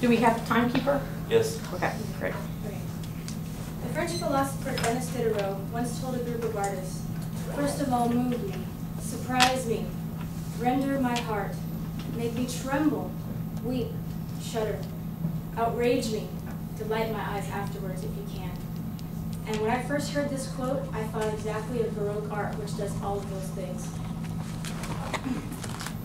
Do we have a timekeeper? Yes. Okay, great. Okay. The French philosopher Denis Diderot once told a group of artists, "First of all, move me, surprise me, render my heart, make me tremble, weep, shudder, outrage me, delight my eyes afterwards if you can." And when I first heard this quote, I thought exactly of Baroque art, which does all of those things.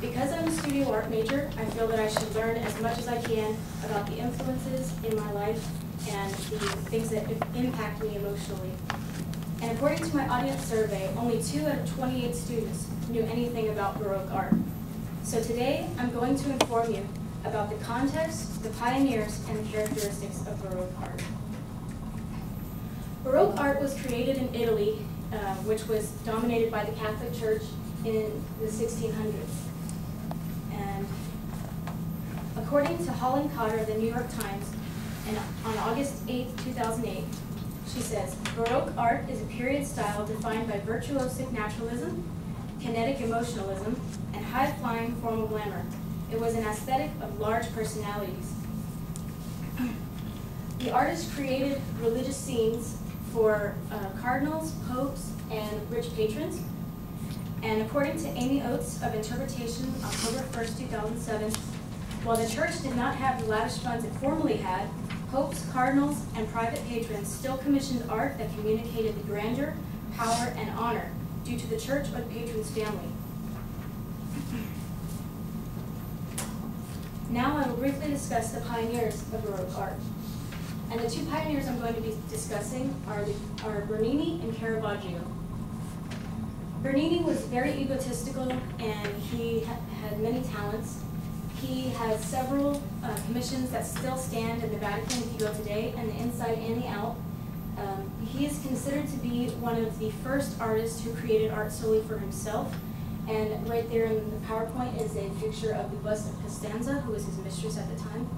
Because I'm a studio art major, I feel that I should learn as much as I can about the influences in my life and the things that impact me emotionally. And according to my audience survey, only 2 out of 28 students knew anything about Baroque art. So today, I'm going to inform you about the context, the pioneers, and the characteristics of Baroque art. Baroque art was created in Italy, which was dominated by the Catholic Church in the 1600s. And according to Holland Cotter of the New York Times, and on August 8, 2008, she says, "Baroque art is a period style defined by virtuosic naturalism, kinetic emotionalism, and high-flying formal glamour. It was an aesthetic of large personalities." The artist created religious scenes for cardinals, popes, and rich patrons. And according to Amy Oates of Interpretation, October 1st, 2007, while the church did not have the lavish funds it formerly had, popes, cardinals, and private patrons still commissioned art that communicated the grandeur, power, and honor due to the church or the patron's family. Now I will briefly discuss the pioneers of Baroque art. And the 2 pioneers I'm going to be discussing are Bernini and Carravaggio. Bernini was very egotistical, and he had many talents. He has several commissions that still stand in the Vatican if you go today, and the inside and the out. He is considered to be one of the first artists who created art solely for himself. And right there in the PowerPoint is a picture of the bust of Costanza, who was his mistress at the time.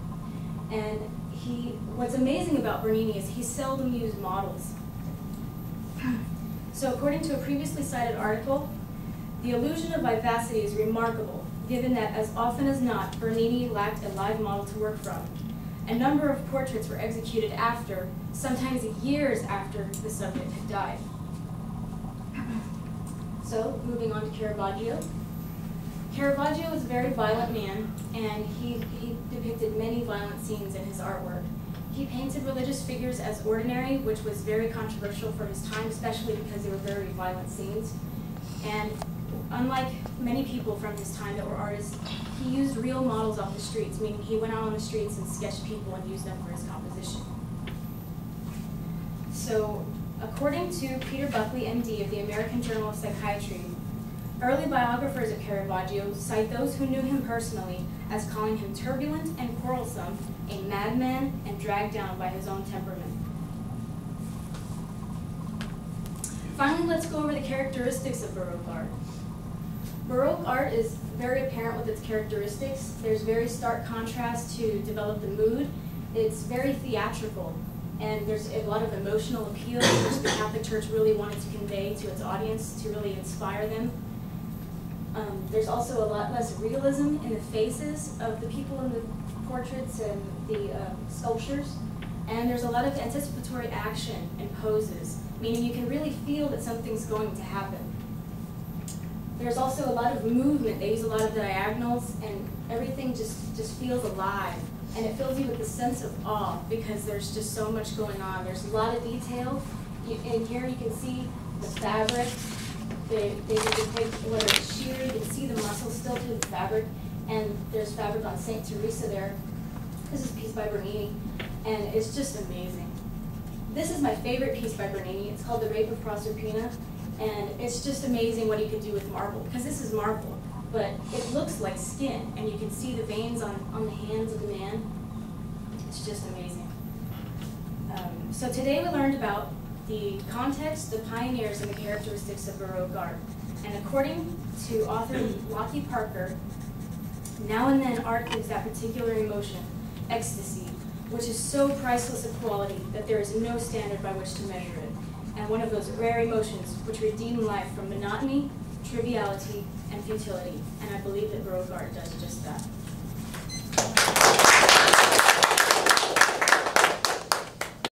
And what's amazing about Bernini is he seldom used models. So according to a previously cited article, the illusion of vivacity is remarkable, given that as often as not, Bernini lacked a live model to work from. A number of portraits were executed after, sometimes years after the subject had died. So, moving on to Carravaggio. Carravaggio was a very violent man, and he depicted many violent scenes in his artwork. He painted religious figures as ordinary, which was very controversial for his time, especially because they were very violent scenes. And unlike many people from his time that were artists, he used real models off the streets, meaning he went out on the streets and sketched people and used them for his composition. So, according to Peter Buckley, MD, of the American Journal of Psychiatry, early biographers of Carravaggio cite those who knew him personally as calling him turbulent and quarrelsome, a madman, and dragged down by his own temperament. Finally, let's go over the characteristics of Baroque art. Baroque art is very apparent with its characteristics. There's very stark contrast to develop the mood. It's very theatrical, and there's a lot of emotional appeal, which the Catholic Church really wanted to convey to its audience to really inspire them. There's also a lot less realism in the faces of the people in the portraits and the sculptures, and there's a lot of anticipatory action and poses, meaning you can really feel that something's going to happen. There's also a lot of movement. They use a lot of diagonals, and everything just feels alive. And it fills you with a sense of awe because there's just so much going on. There's a lot of detail. In here you can see the fabric. They depict whether it's sheer, you can see the muscle still through the fabric. And there's fabric on St. Teresa there. This is a piece by Bernini, and it's just amazing. This is my favorite piece by Bernini. It's called The Rape of Proserpina. And it's just amazing what he could do with marble, because this is marble, but it looks like skin, and you can see the veins on the hands of the man. It's just amazing. So today we learned about the context, the pioneers, and the characteristics of Baroque art. And according to author Lockie Parker, now and then art gives that particular emotion, ecstasy, which is so priceless a quality that there is no standard by which to measure it. And one of those rare emotions which redeem life from monotony, triviality, and futility. And I believe that Baroque art does just that.